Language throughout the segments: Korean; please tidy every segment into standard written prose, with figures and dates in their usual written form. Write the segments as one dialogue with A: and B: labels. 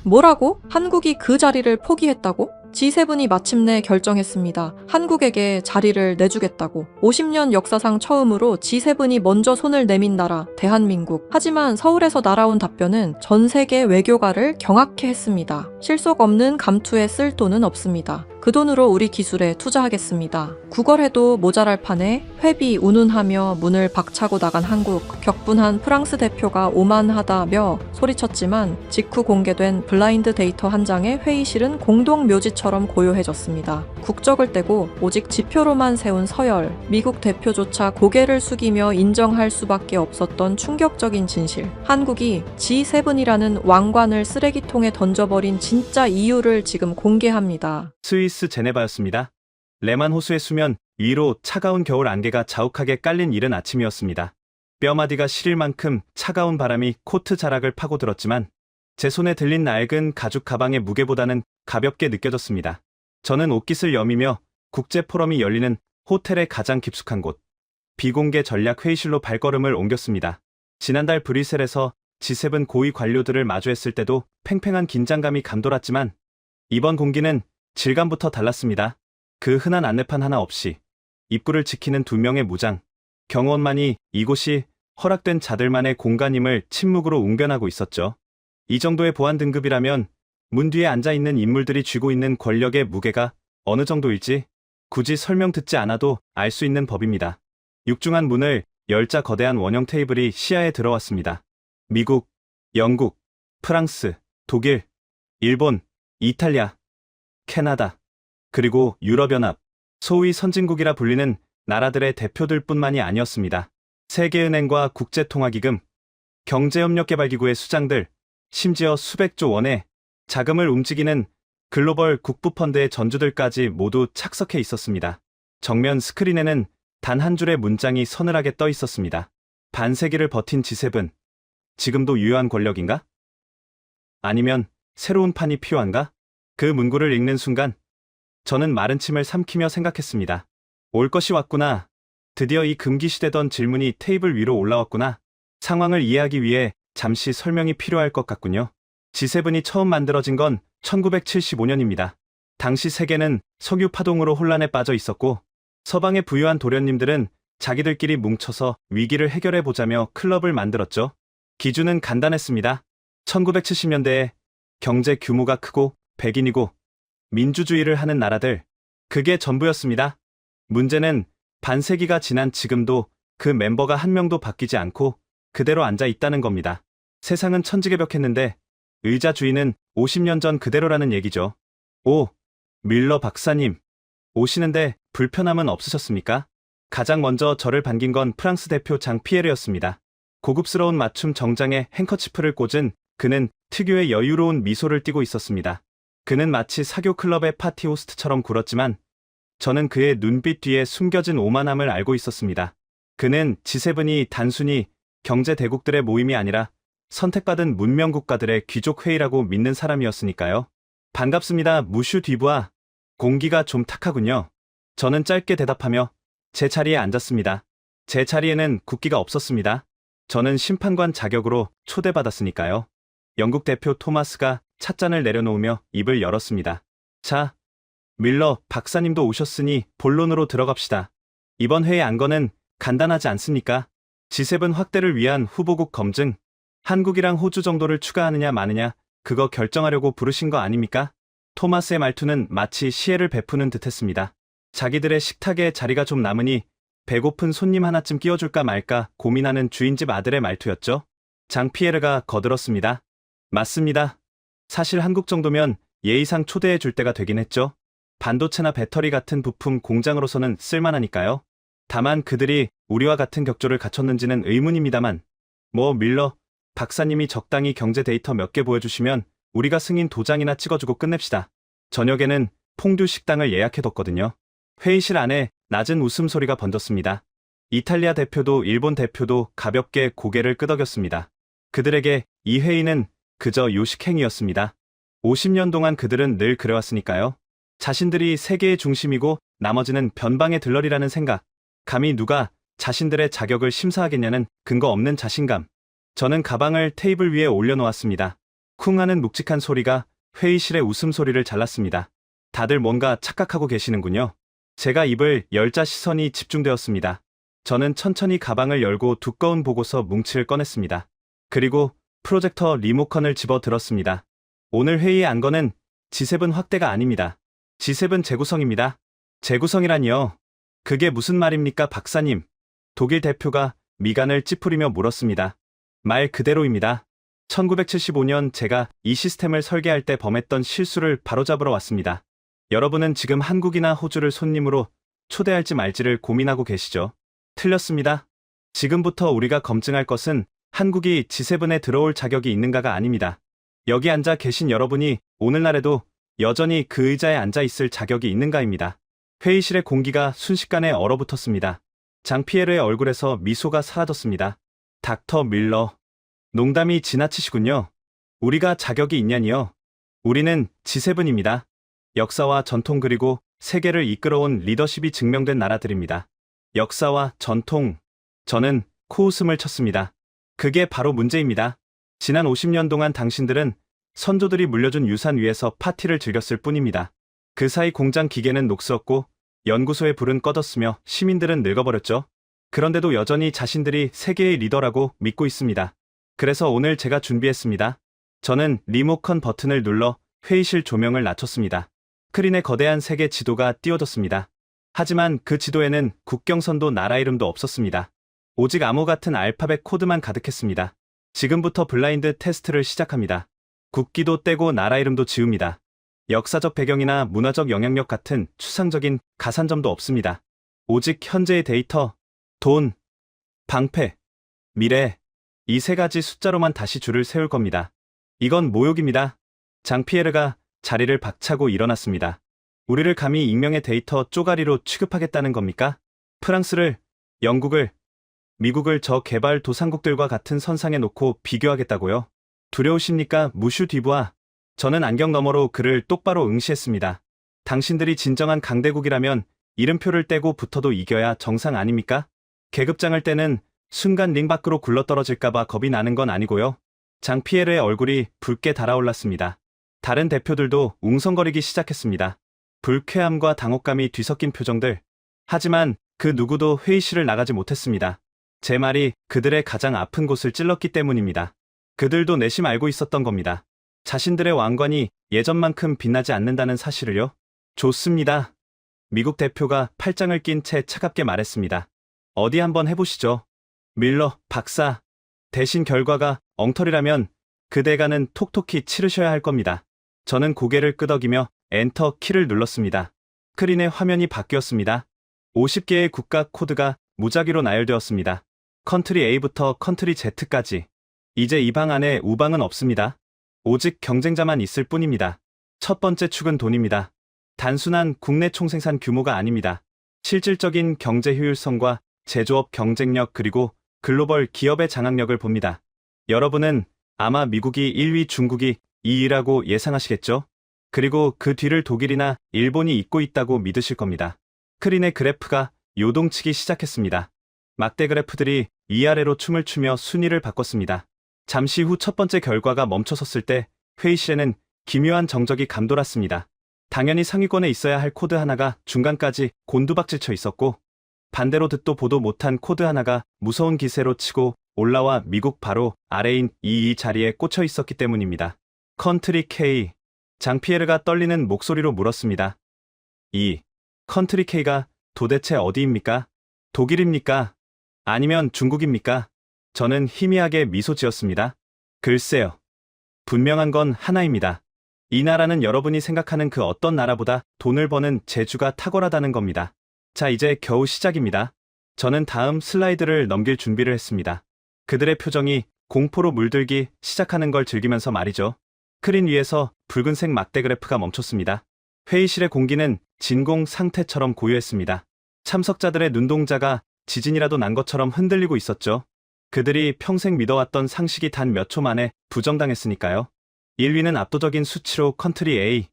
A: 뭐라고? 한국이 그 자리를 포기했다고? G7이 마침내 결정했습니다. 한국에게 자리를 내주겠다고. 50년 역사상 처음으로 G7이 먼저 손을 내민 나라, 대한민국. 하지만 서울에서 날아온 답변은 전 세계 외교가를 경악해 했습니다. 실속 없는 감투에 쓸 돈은 없습니다. 그 돈으로 우리 기술에 투자하겠습니다. 구걸해도 모자랄 판에 회비 운운하며 문을 박차고 나간 한국. 격분한 프랑스 대표가 오만하다며 소리쳤지만 직후 공개된 블라인드 데이터 한 장의 회의실은 공동 묘지처럼 고요해졌습니다. 국적을 떼고 오직 지표로만 세운 서열, 미국 대표조차 고개를 숙이며 인정할 수밖에 없었던 충격적인 진실. 한국이 G7이라는 왕관을 쓰레기통에 던져버린 진짜 이유를 지금 공개합니다.
B: 스위스 제네바였습니다. 레만 호수의 수면 위로 차가운 겨울 안개가 자욱하게 깔린 이른 아침이었습니다. 뼈마디가 시릴 만큼 차가운 바람이 코트 자락을 파고들었지만 제 손에 들린 낡은 가죽 가방의 무게보다는 가볍게 느껴졌습니다. 저는 옷깃을 여미며 국제 포럼이 열리는 호텔의 가장 깊숙한 곳, 비공개 전략 회의실로 발걸음을 옮겼습니다. 지난달 브뤼셀에서 G7 고위 관료들을 마주했을 때도 팽팽한 긴장감이 감돌았지만 이번 공기는 질감부터 달랐습니다. 그 흔한 안내판 하나 없이 입구를 지키는 2명의 무장 경호원만이 이곳이 허락된 자들만의 공간임을 침묵으로 웅변하고 있었죠. 이 정도의 보안 등급이라면 문 뒤에 앉아있는 인물들이 쥐고 있는 권력의 무게가 어느 정도일지 굳이 설명 듣지 않아도 알 수 있는 법입니다. 육중한 문을 열자 거대한 원형 테이블이 시야에 들어왔습니다. 미국, 영국, 프랑스, 독일, 일본, 이탈리아, 캐나다, 그리고 유럽연합, 소위 선진국이라 불리는 나라들의 대표들뿐만이 아니었습니다. 세계은행과 국제통화기금, 경제협력개발기구의 수장들, 심지어 수백조 원의 자금을 움직이는 글로벌 국부펀드의 전주들까지 모두 착석해 있었습니다. 정면 스크린에는 단 한 줄의 문장이 서늘하게 떠 있었습니다. 반세기를 버틴 G7, 지금도 유효한 권력인가? 아니면 새로운 판이 필요한가? 그 문구를 읽는 순간 저는 마른 침을 삼키며 생각했습니다. 올 것이 왔구나. 드디어 이 금기시되던 질문이 테이블 위로 올라왔구나. 상황을 이해하기 위해 잠시 설명이 필요할 것 같군요. G7이 처음 만들어진 건 1975년입니다. 당시 세계는 석유 파동으로 혼란에 빠져 있었고 서방의 부유한 도련님들은 자기들끼리 뭉쳐서 위기를 해결해보자며 클럽을 만들었죠. 기준은 간단했습니다. 1970년대에 경제 규모가 크고 백인이고 민주주의를 하는 나라들, 그게 전부였습니다. 문제는 반세기가 지난 지금도 그 멤버가 한 명도 바뀌지 않고 그대로 앉아 있다는 겁니다. 세상은 천지개벽했는데 의자 주인은 50년 전 그대로라는 얘기죠. 오, 밀러 박사님, 오시는데 불편함은 없으셨습니까? 가장 먼저 저를 반긴 건 프랑스 대표 장 피에르였습니다. 고급스러운 맞춤 정장에 행커치프를 꽂은 그는 특유의 여유로운 미소를 띠고 있었습니다. 그는 마치 사교 클럽의 파티 호스트처럼 굴었지만 저는 그의 눈빛 뒤에 숨겨진 오만함을 알고 있었습니다. 그는 G7이 단순히 경제 대국들의 모임이 아니라 선택받은 문명 국가들의 귀족 회의라고 믿는 사람이었으니까요. 반갑습니다, 무슈 뒤부아. 공기가 좀 탁하군요. 저는 짧게 대답하며 제 자리에 앉았습니다. 제 자리에는 국기가 없었습니다. 저는 심판관 자격으로 초대받았으니까요. 영국 대표 토마스가 찻잔을 내려놓으며 입을 열었습니다. 자, 밀러 박사님도 오셨으니 본론으로 들어갑시다. 이번 회의 안건은 간단하지 않습니까? G7 확대를 위한 후보국 검증, 한국이랑 호주 정도를 추가하느냐 마느냐 그거 결정하려고 부르신 거 아닙니까? 토마스의 말투는 마치 시혜를 베푸는 듯했습니다. 자기들의 식탁에 자리가 좀 남으니 배고픈 손님 하나쯤 끼워줄까 말까 고민하는 주인집 아들의 말투였죠. 장 피에르가 거들었습니다. 맞습니다. 사실 한국 정도면 예의상 초대해 줄 때가 되긴 했죠. 반도체나 배터리 같은 부품 공장으로서는 쓸만하니까요. 다만 그들이 우리와 같은 격조를 갖췄는지는 의문입니다만, 밀러 박사님이 적당히 경제 데이터 몇 개 보여주시면 우리가 승인 도장이나 찍어주고 끝냅시다. 저녁에는 퐁듀 식당을 예약해뒀거든요. 회의실 안에 낮은 웃음소리가 번졌습니다. 이탈리아 대표도 일본 대표도 가볍게 고개를 끄덕였습니다. 그들에게 이 회의는 그저 요식행위였습니다. 50년 동안 그들은 늘 그래왔으니까요. 자신들이 세계의 중심이고 나머지는 변방의 들러리라는 생각, 감히 누가 자신들의 자격을 심사하겠냐는 근거 없는 자신감. 저는 가방을 테이블 위에 올려놓았습니다. 쿵 하는 묵직한 소리가 회의실의 웃음소리를 잘랐습니다. 다들 뭔가 착각하고 계시는군요. 제가 입을 열자 시선이 집중되었습니다. 저는 천천히 가방을 열고 두꺼운 보고서 뭉치를 꺼냈습니다. 그리고 프로젝터 리모컨을 집어 들었습니다. 오늘 회의의 안건은 G7 확대가 아닙니다. G7 재구성입니다. 재구성이라니요? 그게 무슨 말입니까, 박사님? 독일 대표가 미간을 찌푸리며 물었습니다. 말 그대로입니다. 1975년 제가 이 시스템을 설계할 때 범했던 실수를 바로잡으러 왔습니다. 여러분은 지금 한국이나 호주를 손님으로 초대할지 말지를 고민하고 계시죠? 틀렸습니다. 지금부터 우리가 검증할 것은 한국이 G7에 들어올 자격이 있는가가 아닙니다. 여기 앉아 계신 여러분이 오늘날에도 여전히 그 의자에 앉아 있을 자격이 있는가입니다. 회의실의 공기가 순식간에 얼어붙었습니다. 장피에르의 얼굴에서 미소가 사라졌습니다. 닥터 밀러, 농담이 지나치시군요. 우리가 자격이 있냐니요? 우리는 G7입니다. 역사와 전통 그리고 세계를 이끌어온 리더십이 증명된 나라들입니다. 역사와 전통. 저는 코웃음을 쳤습니다. 그게 바로 문제입니다. 지난 50년 동안 당신들은 선조들이 물려준 유산 위에서 파티를 즐겼을 뿐입니다. 그 사이 공장 기계는 녹슬었고 연구소의 불은 꺼졌으며 시민들은 늙어버렸죠. 그런데도 여전히 자신들이 세계의 리더라고 믿고 있습니다. 그래서 오늘 제가 준비했습니다. 저는 리모컨 버튼을 눌러 회의실 조명을 낮췄습니다. 스크린에 거대한 세계 지도가 띄워졌습니다. 하지만 그 지도에는 국경선도 나라 이름도 없었습니다. 오직 암호 같은 알파벳 코드만 가득했습니다. 지금부터 블라인드 테스트를 시작합니다. 국기도 떼고 나라 이름도 지웁니다. 역사적 배경이나 문화적 영향력 같은 추상적인 가산점도 없습니다. 오직 현재의 데이터, 돈, 방패, 미래, 이 세 가지 숫자로만 다시 줄을 세울 겁니다. 이건 모욕입니다. 장피에르가 자리를 박차고 일어났습니다. 우리를 감히 익명의 데이터 쪼가리로 취급하겠다는 겁니까? 프랑스를, 영국을, 미국을 저개발 도상국들과 같은 선상에 놓고 비교하겠다고요? 두려우십니까, 무슈 디부아? 저는 안경 너머로 그를 똑바로 응시했습니다. 당신들이 진정한 강대국이라면 이름표를 떼고 붙어도 이겨야 정상 아닙니까? 계급장을 떼는 순간 링 밖으로 굴러떨어질까봐 겁이 나는 건 아니고요. 장피에르의 얼굴이 붉게 달아올랐습니다. 다른 대표들도 웅성거리기 시작했습니다. 불쾌함과 당혹감이 뒤섞인 표정들. 하지만 그 누구도 회의실을 나가지 못했습니다. 제 말이 그들의 가장 아픈 곳을 찔렀기 때문입니다. 그들도 내심 알고 있었던 겁니다. 자신들의 왕관이 예전만큼 빛나지 않는다는 사실을요. 좋습니다. 미국 대표가 팔짱을 낀 채 차갑게 말했습니다. 어디 한번 해보시죠. 밀러 박사. 대신 결과가 엉터리라면 그 대가는 톡톡히 치르셔야 할 겁니다. 저는 고개를 끄덕이며 엔터 키를 눌렀습니다. 스크린의 화면이 바뀌었습니다. 50개의 국가 코드가 무작위로 나열되었습니다. 컨트리 A부터 컨트리 Z까지. 이제 이 방 안에 우방은 없습니다. 오직 경쟁자만 있을 뿐입니다. 첫 번째 축은 돈입니다. 단순한 국내 총생산 규모가 아닙니다. 실질적인 경제 효율성과 제조업 경쟁력 그리고 글로벌 기업의 장악력을 봅니다. 여러분은 아마 미국이 1위, 중국이 2위라고 예상하시겠죠? 그리고 그 뒤를 독일이나 일본이 잇고 있다고 믿으실 겁니다. 스크린의 그래프가 요동치기 시작했습니다. 막대 그래프들이 위아래로 춤을 추며 순위를 바꿨습니다. 잠시 후 첫 번째 결과가 멈춰섰을 때 회의실에는 기묘한 정적이 감돌았습니다. 당연히 상위권에 있어야 할 코드 하나가 중간까지 곤두박질쳐 있었고 반대로 듣도 보도 못한 코드 하나가 무서운 기세로 치고 올라와 미국 바로 아래인 이 자리에 꽂혀 있었기 때문입니다. 컨트리 K. 장피에르가 떨리는 목소리로 물었습니다. 이 컨트리 K가 도대체 어디입니까? 독일입니까? 아니면 중국입니까? 저는 희미하게 미소 지었습니다. 글쎄요. 분명한 건 하나입니다. 이 나라는 여러분이 생각하는 그 어떤 나라보다 돈을 버는 재주가 탁월하다는 겁니다. 자, 이제 겨우 시작입니다. 저는 다음 슬라이드를 넘길 준비를 했습니다. 그들의 표정이 공포로 물들기 시작하는 걸 즐기면서 말이죠. 스크린 위에서 붉은색 막대 그래프가 멈췄습니다. 회의실의 공기는 진공 상태처럼 고요했습니다. 참석자들의 눈동자가 지진이라도 난 것처럼 흔들리고 있었죠. 그들이 평생 믿어왔던 상식이 단 몇 초 만에 부정당했으니까요. 1위는 압도적인 수치로 컨트리 A.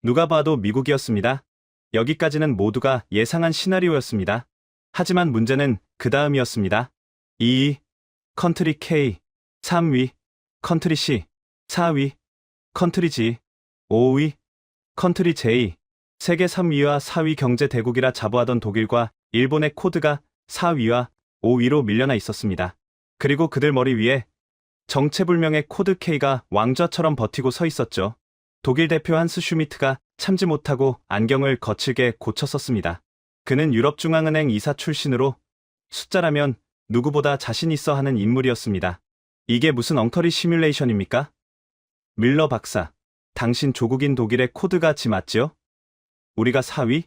B: 누가 봐도 미국이었습니다. 여기까지는 모두가 예상한 시나리오였습니다. 하지만 문제는 그 다음이었습니다. 2위, 컨트리 K. 3위, 컨트리 C. 4위, 컨트리 G, 5위, 컨트리 J. 세계 3위와 4위 경제 대국이라 자부하던 독일과 일본의 코드가 4위와 5위로 밀려나 있었습니다. 그리고 그들 머리 위에 정체불명의 코드 K가 왕좌처럼 버티고 서 있었죠. 독일 대표 한스 슈미트가 참지 못하고 안경을 거칠게 고쳤었습니다. 그는 유럽중앙은행 이사 출신으로 숫자라면 누구보다 자신 있어 하는 인물이었습니다. 이게 무슨 엉터리 시뮬레이션입니까? 밀러 박사, 당신 조국인 독일의 코드가 G 맞지요? 우리가 4위?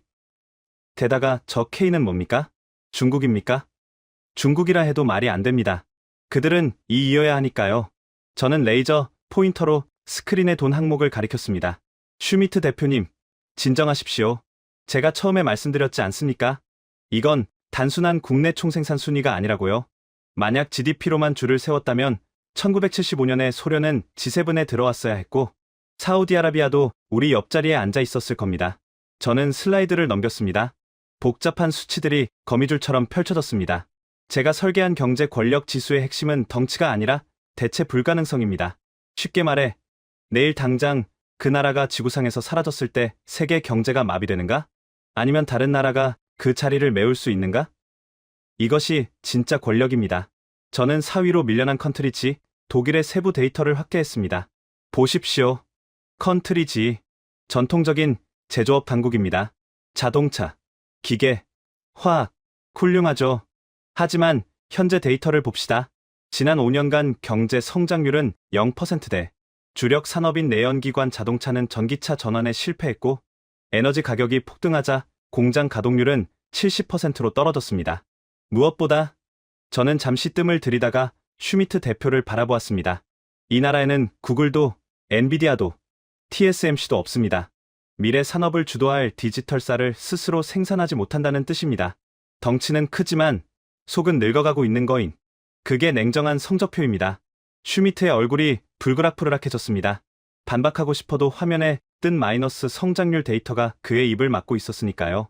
B: 게다가 저 K는 뭡니까? 중국입니까? 중국이라 해도 말이 안 됩니다. 그들은 이어야 하니까요. 저는 레이저 포인터로 스크린에 돈 항목을 가리켰습니다. 슈미트 대표님, 진정하십시오. 제가 처음에 말씀드렸지 않습니까? 이건 단순한 국내 총생산 순위가 아니라고요. 만약 GDP로만 줄을 세웠다면 1975년에 소련은 G7에 들어왔어야 했고 사우디아라비아도 우리 옆자리에 앉아 있었을 겁니다. 저는 슬라이드를 넘겼습니다. 복잡한 수치들이 거미줄처럼 펼쳐졌습니다. 제가 설계한 경제 권력 지수의 핵심은 덩치가 아니라 대체 불가능성입니다. 쉽게 말해, 내일 당장 그 나라가 지구상에서 사라졌을 때 세계 경제가 마비되는가? 아니면 다른 나라가 그 자리를 메울 수 있는가? 이것이 진짜 권력입니다. 저는 4위로 밀려난 컨트리 G, 독일의 세부 데이터를 확대했습니다. 보십시오. 컨트리 G, 전통적인 제조업 강국입니다. 자동차, 기계, 화학, 훌륭하죠. 하지만 현재 데이터를 봅시다. 지난 5년간 경제 성장률은 0%대, 주력 산업인 내연기관 자동차는 전기차 전환에 실패했고 에너지 가격이 폭등하자 공장 가동률은 70%로 떨어졌습니다. 무엇보다 저는 잠시 뜸을 들이다가 슈미트 대표를 바라보았습니다. 이 나라에는 구글도, 엔비디아도, TSMC도 없습니다. 미래 산업을 주도할 디지털사를 스스로 생산하지 못한다는 뜻입니다. 덩치는 크지만 속은 늙어가고 있는 거인. 그게 냉정한 성적표입니다. 슈미트의 얼굴이 불그락불락해졌습니다. 반박하고 싶어도 화면에 뜬 마이너스 성장률 데이터가 그의 입을 막고 있었으니까요.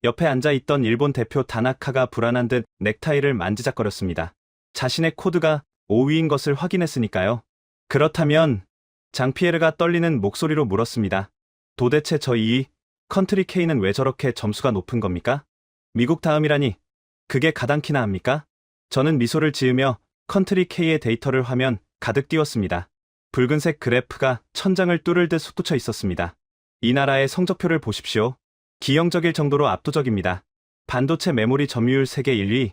B: 옆에 앉아있던 일본 대표 다나카가 불안한 듯 넥타이를 만지작거렸습니다. 자신의 코드가 5위인 것을 확인했으니까요. 그렇다면 장피에르가 떨리는 목소리로 물었습니다. 도대체 저 2위, 컨트리 K는 왜 저렇게 점수가 높은 겁니까? 미국 다음이라니 그게 가당키나 합니까? 저는 미소를 지으며 컨트리 K의 데이터를 화면 가득 띄웠습니다. 붉은색 그래프가 천장을 뚫을 듯 솟구쳐 있었습니다. 이 나라의 성적표를 보십시오. 기형적일 정도로 압도적입니다. 반도체 메모리 점유율 세계 1위,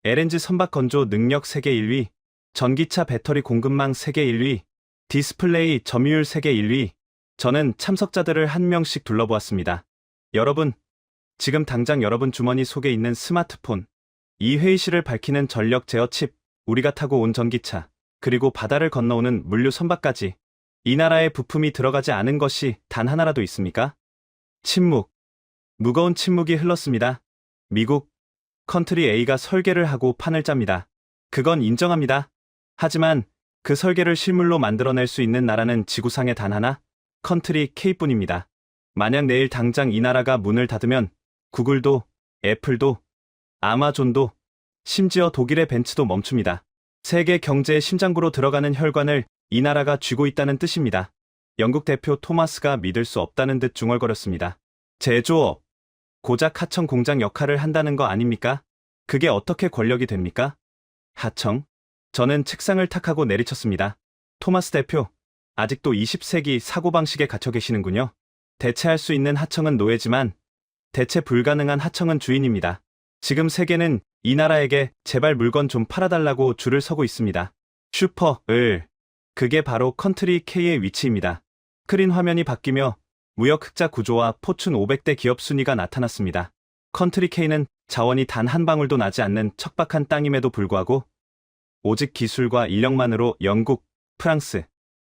B: LNG 선박 건조 능력 세계 1위, 전기차 배터리 공급망 세계 1위, 디스플레이 점유율 세계 1위. 저는 참석자들을 한 명씩 둘러보았습니다. 여러분, 지금 당장 여러분 주머니 속에 있는 스마트폰, 이 회의실을 밝히는 전력 제어 칩, 우리가 타고 온 전기차, 그리고 바다를 건너오는 물류 선박까지 이 나라에 부품이 들어가지 않은 것이 단 하나라도 있습니까? 침묵. 무거운 침묵이 흘렀습니다. 미국, 컨트리 A가 설계를 하고 판을 짭니다. 그건 인정합니다. 하지만 그 설계를 실물로 만들어낼 수 있는 나라는 지구상에 단 하나, 컨트리 K뿐입니다. 만약 내일 당장 이 나라가 문을 닫으면 구글도, 애플도, 아마존도, 심지어 독일의 벤츠도 멈춥니다. 세계 경제의 심장부로 들어가는 혈관을 이 나라가 쥐고 있다는 뜻입니다. 영국 대표 토마스가 믿을 수 없다는 듯 중얼거렸습니다. 제조업, 고작 하청 공장 역할을 한다는 거 아닙니까? 그게 어떻게 권력이 됩니까? 하청? 저는 책상을 탁하고 내리쳤습니다. 토마스 대표, 아직도 20세기 사고방식에 갇혀 계시는군요. 대체할 수 있는 하청은 노예지만 대체 불가능한 하청은 주인입니다. 지금 세계는 이 나라에게 제발 물건 좀 팔아달라고 줄을 서고 있습니다. 그게 바로 컨트리 K의 위치입니다. 스크린 화면이 바뀌며 무역 흑자 구조와 포춘 500대 기업 순위가 나타났습니다. 컨트리 K는 자원이 단 한 방울도 나지 않는 척박한 땅임에도 불구하고 오직 기술과 인력만으로 영국, 프랑스,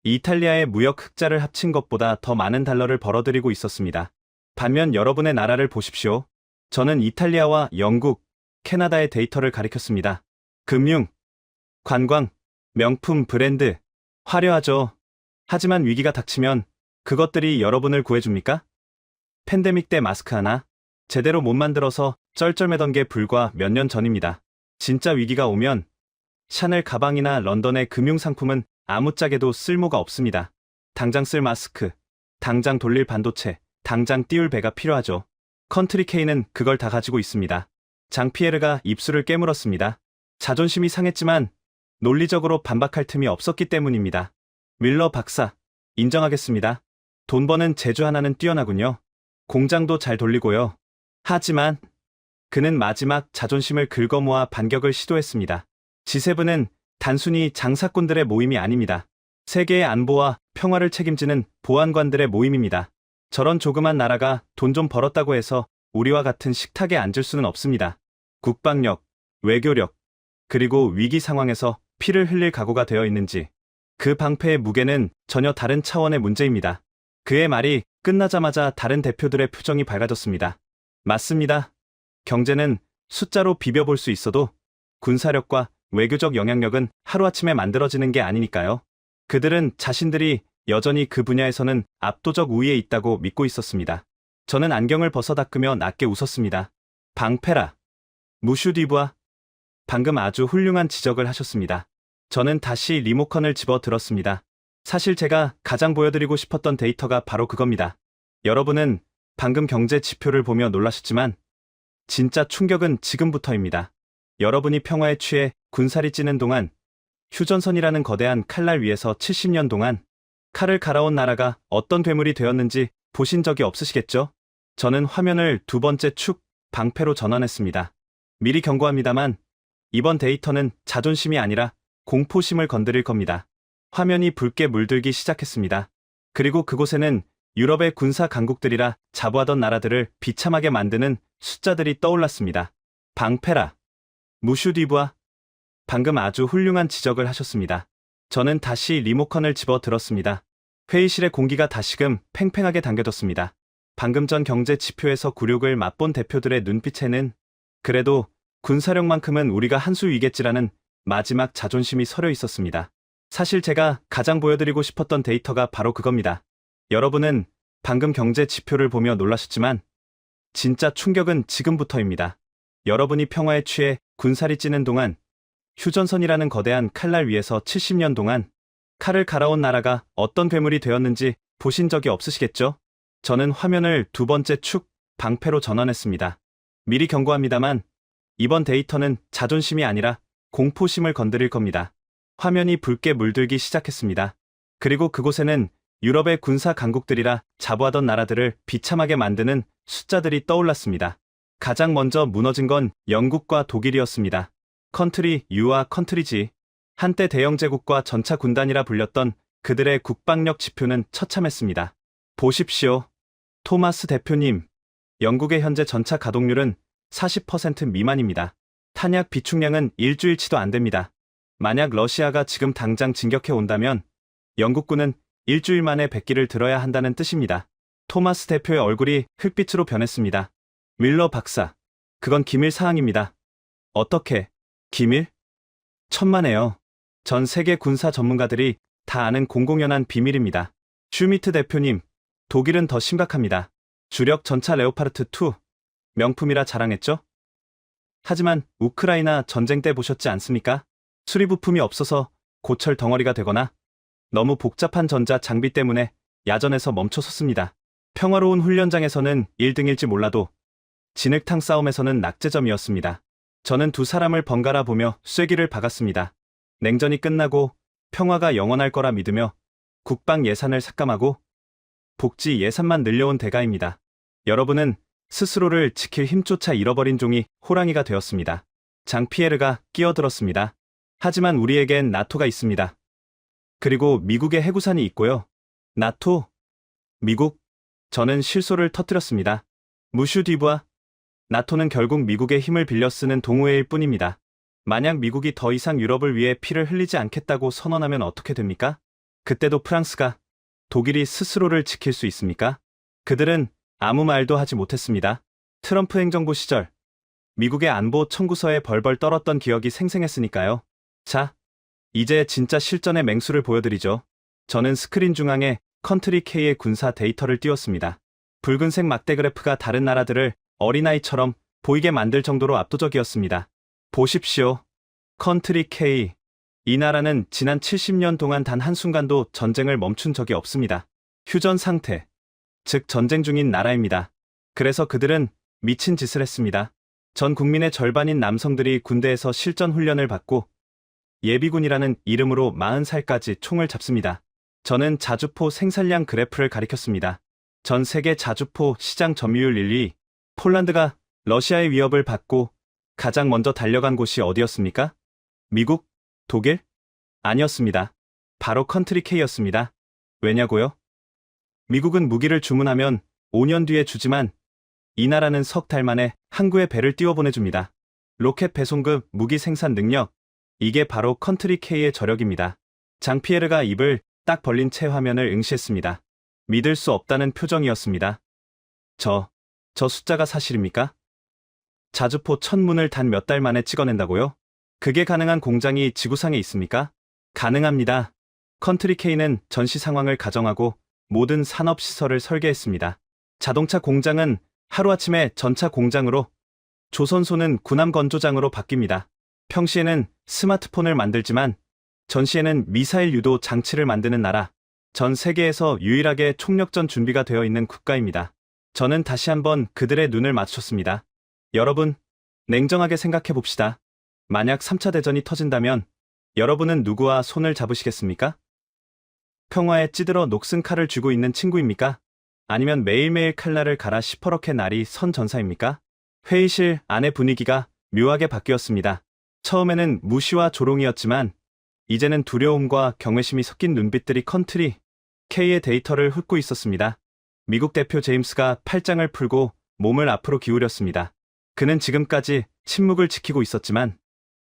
B: 이탈리아의 무역 흑자를 합친 것보다 더 많은 달러를 벌어들이고 있었습니다. 반면 여러분의 나라를 보십시오. 저는 이탈리아와 영국, 캐나다의 데이터를 가리켰습니다. 금융, 관광, 명품 브랜드, 화려하죠. 하지만 위기가 닥치면 그것들이 여러분을 구해줍니까? 팬데믹 때 마스크 하나 제대로 못 만들어서 쩔쩔매던 게 불과 몇 년 전입니다. 진짜 위기가 오면 샤넬 가방이나 런던의 금융상품은 아무짝에도 쓸모가 없습니다. 당장 쓸 마스크, 당장 돌릴 반도체, 당장 띄울 배가 필요하죠. 컨트리 K는 그걸 다 가지고 있습니다. 장피에르가 입술을 깨물었습니다. 자존심이 상했지만 논리적으로 반박할 틈이 없었기 때문입니다. 밀러 박사, 인정하겠습니다. 돈 버는 재주 하나는 뛰어나군요. 공장도 잘 돌리고요. 하지만 그는 마지막 자존심을 긁어모아 반격을 시도했습니다. G7은 단순히 장사꾼들의 모임이 아닙니다. 세계의 안보와 평화를 책임지는 보안관들의 모임입니다. 저런 조그만 나라가 돈 좀 벌었다고 해서 우리와 같은 식탁에 앉을 수는 없습니다. 국방력, 외교력, 그리고 위기 상황에서 피를 흘릴 각오가 되어 있는지, 그 방패의 무게는 전혀 다른 차원의 문제입니다. 그의 말이 끝나자마자 다른 대표들의 표정이 밝아졌습니다. 맞습니다. 경제는 숫자로 비벼볼 수 있어도 군사력과 외교적 영향력은 하루아침에 만들어지는 게 아니니까요. 그들은 자신들이 여전히 그 분야에서는 압도적 우위에 있다고 믿고 있었습니다. 저는 안경을 벗어 닦으며 낮게 웃었습니다. 방패라. 무슈디부아. 방금 아주 훌륭한 지적을 하셨습니다. 저는 다시 리모컨을 집어 들었습니다. 사실 제가 가장 보여드리고 싶었던 데이터가 바로 그겁니다. 여러분은 방금 경제 지표를 보며 놀라셨지만 진짜 충격은 지금부터입니다. 여러분이 평화에 취해 군살이 찌는 동안 휴전선이라는 거대한 칼날 위에서 70년 동안 칼을 갈아온 나라가 어떤 괴물이 되었는지 보신 적이 없으시겠죠? 저는 화면을 두 번째 축 방패로 전환했습니다. 미리 경고합니다만 이번 데이터는 자존심이 아니라 공포심을 건드릴 겁니다. 화면이 붉게 물들기 시작했습니다. 그리고 그곳에는 유럽의 군사 강국들이라 자부하던 나라들을 비참하게 만드는 숫자들이 떠올랐습니다. 방패라. 무슈디부아. 방금 아주 훌륭한 지적을 하셨습니다. 저는 다시 리모컨을 집어 들었습니다. 회의실의 공기가 다시금 팽팽하게 당겨졌습니다. 방금 전 경제 지표에서 굴욕을 맛본 대표들의 눈빛에는 그래도 군사력만큼은 우리가 한 수 위겠지라는 마지막 자존심이 서려 있었습니다. 사실 제가 가장 보여드리고 싶었던 데이터가 바로 그겁니다. 여러분은 방금 경제 지표를 보며 놀라셨지만 진짜 충격은 지금부터입니다. 여러분이 평화에 취해 군살이 찌는 동안 휴전선이라는 거대한 칼날 위에서 70년 동안 칼을 갈아온 나라가 어떤 괴물이 되었는지 보신 적이 없으시겠죠? 저는 화면을 두 번째 축 방패로 전환했습니다. 미리 경고합니다만 이번 데이터는 자존심이 아니라 공포심을 건드릴 겁니다. 화면이 붉게 물들기 시작했습니다. 그리고 그곳에는 유럽의 군사 강국들이라 자부하던 나라들을 비참하게 만드는 숫자들이 떠올랐습니다. 가장 먼저 무너진 건 영국과 독일이었습니다. 컨트리 U와 컨트리 G. 한때 대영 제국과 전차 군단이라 불렸던 그들의 국방력 지표는 처참했습니다. 보십시오. 토마스 대표님. 영국의 현재 전차 가동률은 40% 미만입니다. 탄약 비축량은 일주일치도 안 됩니다. 만약 러시아가 지금 당장 진격해 온다면 영국군은 일주일 만에 백기를 들어야 한다는 뜻입니다. 토마스 대표의 얼굴이 흑빛으로 변했습니다. 밀러 박사, 그건 기밀 사항입니다. 어떻게? 기밀? 천만에요. 전 세계 군사 전문가들이 다 아는 공공연한 비밀입니다. 슈미트 대표님, 독일은 더 심각합니다. 주력 전차 레오파르트 2, 명품이라 자랑했죠? 하지만 우크라이나 전쟁 때 보셨지 않습니까? 수리 부품이 없어서 고철 덩어리가 되거나 너무 복잡한 전자 장비 때문에 야전에서 멈춰섰습니다. 평화로운 훈련장에서는 1등일지 몰라도 진흙탕 싸움에서는 낙제점이었습니다. 저는 두 사람을 번갈아 보며 쐐기를 박았습니다. 냉전이 끝나고 평화가 영원할 거라 믿으며 국방 예산을 삭감하고 복지 예산만 늘려온 대가입니다. 여러분은 스스로를 지킬 힘조차 잃어버린 종이 호랑이가 되었습니다. 장피에르가 끼어들었습니다. 하지만 우리에겐 나토가 있습니다. 그리고 미국의 해구산이 있고요. 나토? 미국? 저는 실소를 터뜨렸습니다. 무슈디부아? 나토는 결국 미국의 힘을 빌려 쓰는 동호회일 뿐입니다. 만약 미국이 더 이상 유럽을 위해 피를 흘리지 않겠다고 선언하면 어떻게 됩니까? 그때도 프랑스가, 독일이 스스로를 지킬 수 있습니까? 그들은 아무 말도 하지 못했습니다. 트럼프 행정부 시절 미국의 안보 청구서에 벌벌 떨었던 기억이 생생했으니까요. 자, 이제 진짜 실전의 맹수를 보여드리죠. 저는 스크린 중앙에 컨트리 K의 군사 데이터를 띄웠습니다. 붉은색 막대 그래프가 다른 나라들을 어린아이처럼 보이게 만들 정도로 압도적이었습니다. 보십시오. 컨트리 K. 이 나라는 지난 70년 동안 단 한순간도 전쟁을 멈춘 적이 없습니다. 휴전 상태, 즉 전쟁 중인 나라입니다. 그래서 그들은 미친 짓을 했습니다. 전 국민의 절반인 남성들이 군대에서 실전 훈련을 받고 예비군이라는 이름으로 40살까지 총을 잡습니다. 저는 자주포 생산량 그래프를 가리켰습니다. 전 세계 자주포 시장 점유율 1위, 폴란드가 러시아의 위협을 받고 가장 먼저 달려간 곳이 어디였습니까? 미국? 독일? 아니었습니다. 바로 컨트리 K였습니다. 왜냐고요? 미국은 무기를 주문하면 5년 뒤에 주지만 이 나라는 석 달 만에 항구에 배를 띄워보내줍니다. 로켓 배송급 무기 생산 능력, 이게 바로 컨트리 K의 저력입니다. 장피에르가 입을 딱 벌린 채 화면을 응시했습니다. 믿을 수 없다는 표정이었습니다. 저 숫자가 사실입니까? 자주포 천문을 단 몇 달 만에 찍어낸다고요? 그게 가능한 공장이 지구상에 있습니까? 가능합니다. 컨트리 K는 전시 상황을 가정하고 모든 산업시설을 설계했습니다. 자동차 공장은 하루아침에 전차 공장으로, 조선소는 군함 건조장으로 바뀝니다. 평시에는 스마트폰을 만들지만 전시에는 미사일 유도 장치를 만드는 나라, 전 세계에서 유일하게 총력전 준비가 되어 있는 국가입니다. 저는 다시 한번 그들의 눈을 맞췄습니다. 여러분, 냉정하게 생각해 봅시다. 만약 3차 대전이 터진다면 여러분은 누구와 손을 잡으시겠습니까? 평화에 찌들어 녹슨 칼을 쥐고 있는 친구입니까? 아니면 매일매일 칼날을 갈아 시퍼렇게 날이 선 전사입니까? 회의실 안의 분위기가 묘하게 바뀌었습니다. 처음에는 무시와 조롱이었지만 이제는 두려움과 경외심이 섞인 눈빛들이 컨트리 K의 데이터를 훑고 있었습니다. 미국 대표 제임스가 팔짱을 풀고 몸을 앞으로 기울였습니다. 그는 지금까지 침묵을 지키고 있었지만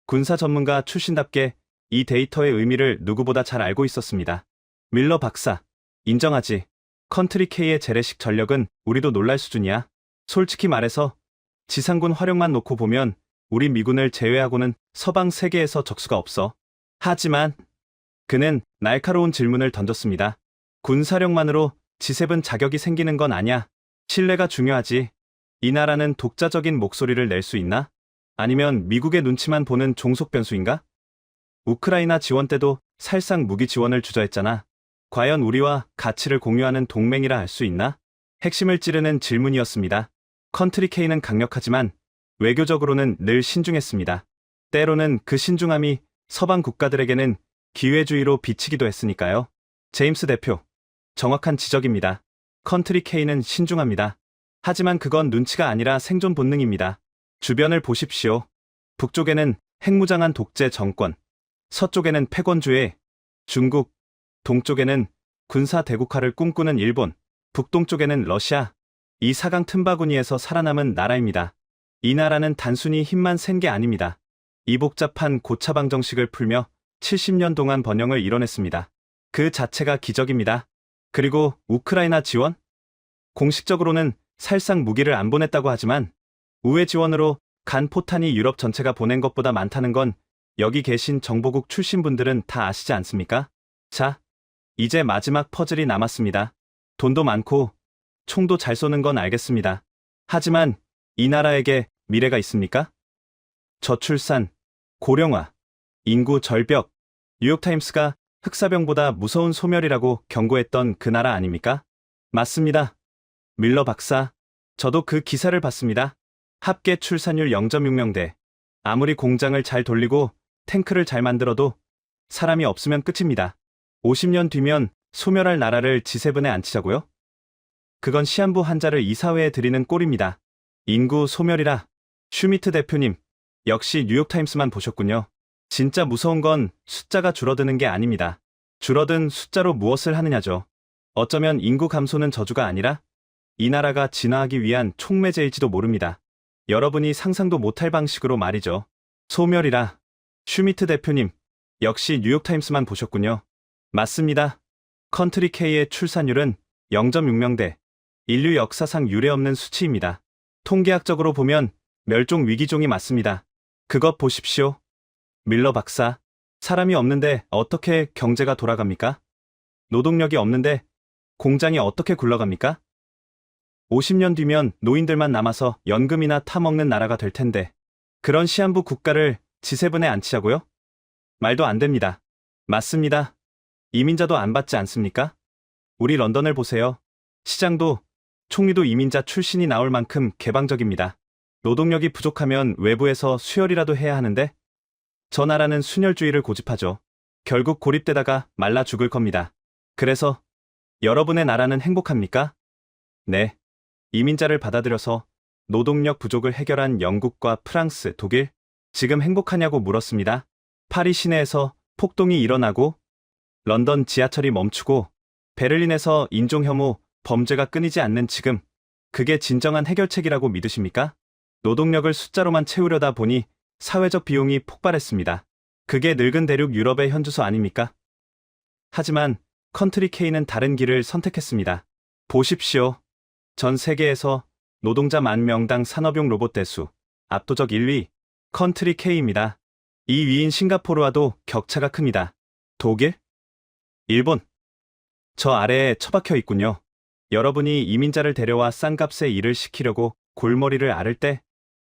B: 군사 전문가 출신답게 이 데이터의 의미를 누구보다 잘 알고 있었습니다. 밀러 박사, 인정하지. 컨트리 K의 재래식 전력은 우리도 놀랄 수준이야. 솔직히 말해서 지상군 화력만 놓고 보면 우리 미군을 제외하고는 서방 세계에서 적수가 없어. 하지만 그는 날카로운 질문을 던졌습니다. 군사력만으로 G7 자격이 생기는 건 아냐. 신뢰가 중요하지. 이 나라는 독자적인 목소리를 낼 수 있나? 아니면 미국의 눈치만 보는 종속 변수인가? 우크라이나 지원 때도 살상 무기 지원을 주저했잖아. 과연 우리와 가치를 공유하는 동맹이라 할 수 있나? 핵심을 찌르는 질문이었습니다. 컨트리 K는 강력하지만 외교적으로는 늘 신중했습니다. 때로는 그 신중함이 서방 국가들에게는 기회주의로 비치기도 했으니까요. 제임스 대표, 정확한 지적입니다. 컨트리 K는 신중합니다. 하지만 그건 눈치가 아니라 생존 본능입니다. 주변을 보십시오. 북쪽에는 핵무장한 독재 정권, 서쪽에는 패권주의 중국, 동쪽에는 군사 대국화를 꿈꾸는 일본, 북동쪽에는 러시아, 이 사강 틈바구니에서 살아남은 나라입니다. 이 나라는 단순히 힘만 센 게 아닙니다. 이 복잡한 고차방 정식을 풀며 70년 동안 번영을 이뤄냈습니다. 그 자체가 기적입니다. 그리고 우크라이나 지원? 공식적으로는 살상 무기를 안 보냈다고 하지만 우회 지원으로 간 포탄이 유럽 전체가 보낸 것보다 많다는 건 여기 계신 정보국 출신 분들은 다 아시지 않습니까? 자, 이제 마지막 퍼즐이 남았습니다. 돈도 많고 총도 잘 쏘는 건 알겠습니다. 하지만 이 나라에게 미래가 있습니까? 저출산, 고령화, 인구 절벽, 뉴욕타임스가 흑사병보다 무서운 소멸이라고 경고했던 그 나라 아닙니까? 맞습니다. 밀러 박사, 저도 그 기사를 봤습니다. 합계 출산율 0.6명대. 아무리 공장을 잘 돌리고 탱크를 잘 만들어도 사람이 없으면 끝입니다. 50년 뒤면 소멸할 나라를 G7에 앉히자고요? 그건 시한부 한자를 이사회에 드리는 꼴입니다. 인구 소멸이라. 슈미트 대표님, 역시 뉴욕타임스만 보셨군요. 진짜 무서운 건 숫자가 줄어드는 게 아닙니다. 줄어든 숫자로 무엇을 하느냐죠. 어쩌면 인구 감소는 저주가 아니라 이 나라가 진화하기 위한 촉매제일지도 모릅니다. 여러분이 상상도 못할 방식으로 말이죠. 소멸이라. 슈미트 대표님, 역시 뉴욕타임스만 보셨군요. 맞습니다. 컨트리 K의 출산율은 0.6명대. 인류 역사상 유례없는 수치입니다. 통계학적으로 보면 멸종 위기종이 맞습니다. 그것 보십시오. 밀러 박사, 사람이 없는데 어떻게 경제가 돌아갑니까? 노동력이 없는데 공장이 어떻게 굴러갑니까? 50년 뒤면 노인들만 남아서 연금이나 타먹는 나라가 될 텐데 그런 시한부 국가를 G7에 앉히자고요? 말도 안 됩니다. 맞습니다. 이민자도 안 받지 않습니까? 우리 런던을 보세요. 시장도 총리도 이민자 출신이 나올 만큼 개방적입니다. 노동력이 부족하면 외부에서 수혈이라도 해야 하는데 저 나라는 순혈주의를 고집하죠. 결국 고립되다가 말라 죽을 겁니다. 그래서 여러분의 나라는 행복합니까? 네. 이민자를 받아들여서 노동력 부족을 해결한 영국과 프랑스, 독일, 지금 행복하냐고 물었습니다. 파리 시내에서 폭동이 일어나고 런던 지하철이 멈추고 베를린에서 인종혐오, 범죄가 끊이지 않는 지금, 그게 진정한 해결책이라고 믿으십니까? 노동력을 숫자로만 채우려다 보니 사회적 비용이 폭발했습니다. 그게 늙은 대륙 유럽의 현주소 아닙니까? 하지만 컨트리 K는 다른 길을 선택했습니다. 보십시오. 전 세계에서 노동자 10,000명당 산업용 로봇 대수, 압도적 1위, 컨트리 K입니다. 2위인 싱가포르와도 격차가 큽니다. 독일? 일본? 저 아래에 처박혀 있군요. 여러분이 이민자를 데려와 싼 값에 일을 시키려고 골머리를 앓을 때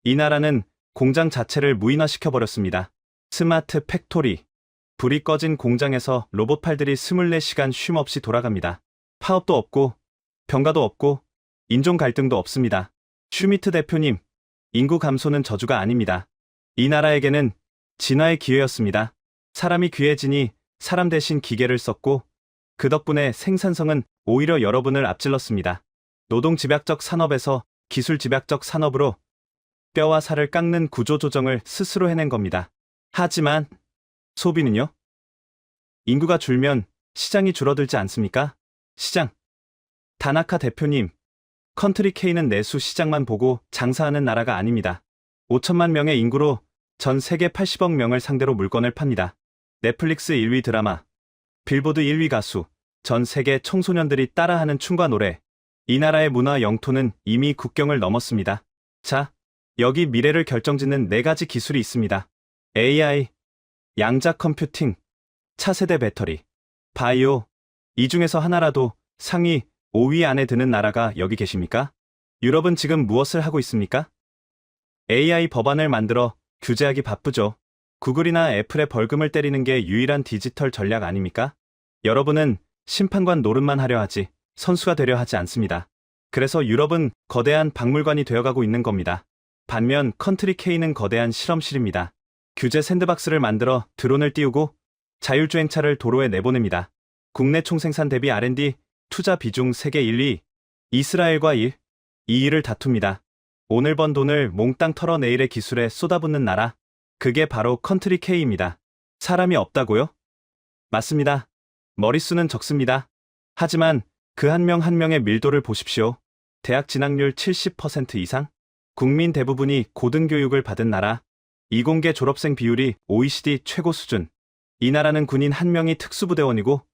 B: 이 나라는 공장 자체를 무인화시켜버렸습니다. 스마트 팩토리. 불이 꺼진 공장에서 로봇 팔들이 24시간 쉼 없이 돌아갑니다. 파업도 없고 병가도 없고 인종 갈등도 없습니다. 슈미트 대표님, 인구 감소는 저주가 아닙니다. 이 나라에게는 진화의 기회였습니다. 사람이 귀해지니 사람 대신 기계를 썼고 그 덕분에 생산성은 오히려 여러분을 앞질렀습니다. 노동 집약적 산업에서 기술 집약적 산업으로 뼈와 살을 깎는 구조 조정을 스스로 해낸 겁니다. 하지만 소비는요? 인구가 줄면 시장이 줄어들지 않습니까? 시장. 다나카 대표님, 컨트리 K는 내수 시장만 보고 장사하는 나라가 아닙니다. 5천만 명의 인구로 전 세계 80억 명을 상대로 물건을 팝니다. 넷플릭스 1위 드라마, 빌보드 1위 가수, 전 세계 청소년들이 따라하는 춤과 노래. 이 나라의 문화 영토는 이미 국경을 넘었습니다. 자, 여기 미래를 결정짓는 4가지 기술이 있습니다. AI, 양자 컴퓨팅, 차세대 배터리, 바이오. 이 중에서 하나라도 상위 5위 안에 드는 나라가 여기 계십니까? 유럽은 지금 무엇을 하고 있습니까? AI 법안을 만들어 규제하기 바쁘죠. 구글이나 애플의 벌금을 때리는 게 유일한 디지털 전략 아닙니까? 여러분은 심판관 노릇만 하려 하지 선수가 되려 하지 않습니다. 그래서 유럽은 거대한 박물관이 되어가고 있는 겁니다. 반면 컨트리 K는 거대한 실험실입니다. 규제 샌드박스를 만들어 드론을 띄우고 자율주행차를 도로에 내보냅니다. 국내 총생산 대비 R&D 투자 비중 세계 1, 2, 이스라엘과 1, 2위를 다툽니다. 오늘 번 돈을 몽땅 털어 내일의 기술에 쏟아붓는 나라, 그게 바로 컨트리 K입니다. 사람이 없다고요? 맞습니다. 머릿수는 적습니다. 하지만 그 한 명 한 명의 밀도를 보십시오. 대학 진학률 70% 이상? 국민 대부분이 고등교육을 받은 나라, 이공계 졸업생 비율이 OECD 최고 수준. 이 나라는 군인 1명이 특수부대원이고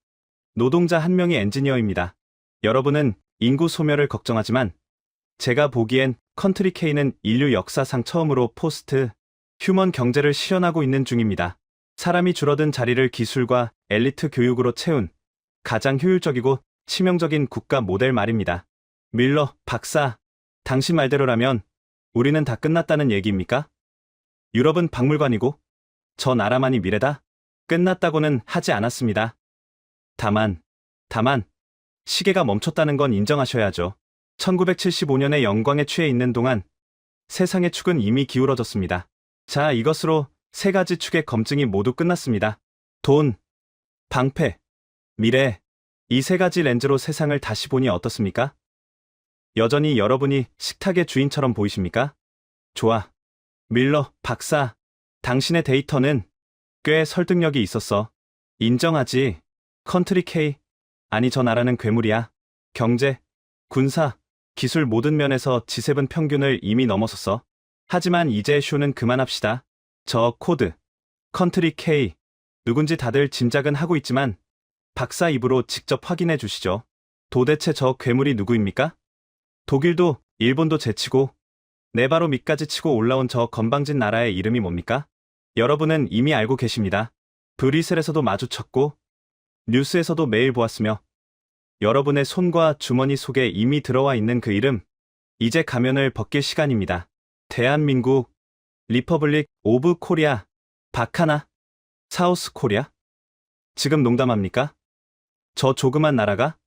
B: 노동자 1명이 엔지니어입니다. 여러분은 인구 소멸을 걱정하지만 제가 보기엔 컨트리 K는 인류 역사상 처음으로 포스트 휴먼 경제를 실현하고 있는 중입니다. 사람이 줄어든 자리를 기술과 엘리트 교육으로 채운 가장 효율적이고 치명적인 국가 모델 말입니다. 밀러 박사, 당신 말대로라면 우리는 다 끝났다는 얘기입니까? 유럽은 박물관이고 저 나라만이 미래다? 끝났다고는 하지 않았습니다. 다만 시계가 멈췄다는 건 인정하셔야죠. 1975년의 영광에 취해 있는 동안 세상의 축은 이미 기울어졌습니다. 자, 이것으로 3가지 축의 검증이 모두 끝났습니다. 돈, 방패, 미래. 이 3가지 렌즈로 세상을 다시 보니 어떻습니까? 여전히 여러분이 식탁의 주인처럼 보이십니까? 좋아. 밀러 박사, 당신의 데이터는 꽤 설득력이 있었어. 인정하지. 컨트리 K. 아니, 저 나라는 괴물이야. 경제, 군사, 기술 모든 면에서 G7 평균을 이미 넘어섰어. 하지만 이제 쇼는 그만합시다. 저 코드, 컨트리 K. 누군지 다들 짐작은 하고 있지만 박사 입으로 직접 확인해 주시죠. 도대체 저 괴물이 누구입니까? 독일도 일본도 제치고 네바로 밑까지 치고 올라온 저 건방진 나라의 이름이 뭡니까? 여러분은 이미 알고 계십니다. 브뤼셀에서도 마주쳤고 뉴스에서도 매일 보았으며 여러분의 손과 주머니 속에 이미 들어와 있는 그 이름, 이제 가면을 벗길 시간입니다. 대한민국, 리퍼블릭 오브 코리아, 박하나. 사우스 코리아? 지금 농담합니까? 저 조그만 나라가?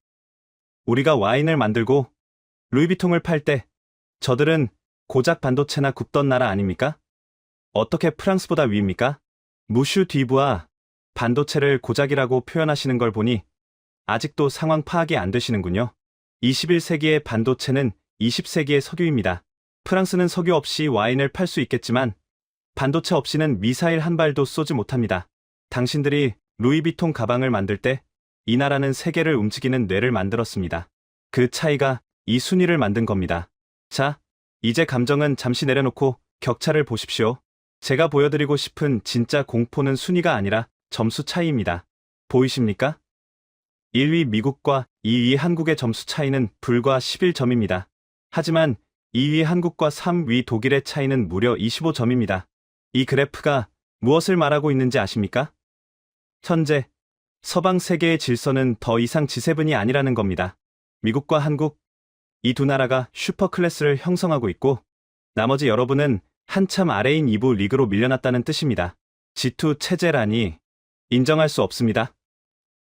B: 우리가 와인을 만들고 루이비통을 팔 때 저들은 고작 반도체나 굽던 나라 아닙니까? 어떻게 프랑스보다 위입니까? 무슈 뒤부아 반도체를 고작이라고 표현하시는 걸 보니 아직도 상황 파악이 안 되시는군요. 21세기의 반도체는 20세기의 석유입니다. 프랑스는 석유 없이 와인을 팔 수 있겠지만 반도체 없이는 미사일 한 발도 쏘지 못합니다. 당신들이 루이비통 가방을 만들 때 이 나라는 세계를 움직이는 뇌를 만들었습니다. 그 차이가 이 순위를 만든 겁니다. 자, 이제 감정은 잠시 내려놓고 격차를 보십시오. 제가 보여드리고 싶은 진짜 공포는 순위가 아니라 점수 차이입니다. 보이십니까? 1위 미국과 2위 한국의 점수 차이는 불과 11점입니다. 하지만 2위 한국과 3위 독일의 차이는 무려 25점입니다. 이 그래프가 무엇을 말하고 있는지 아십니까? 현재 서방 세계의 질서는 더 이상 G7이 아니라는 겁니다. 미국과 한국, 이 두 나라가 슈퍼클래스를 형성하고 있고 나머지 여러분은 한참 아래인 2부 리그로 밀려났다는 뜻입니다. G2 체제라니 인정할 수 없습니다.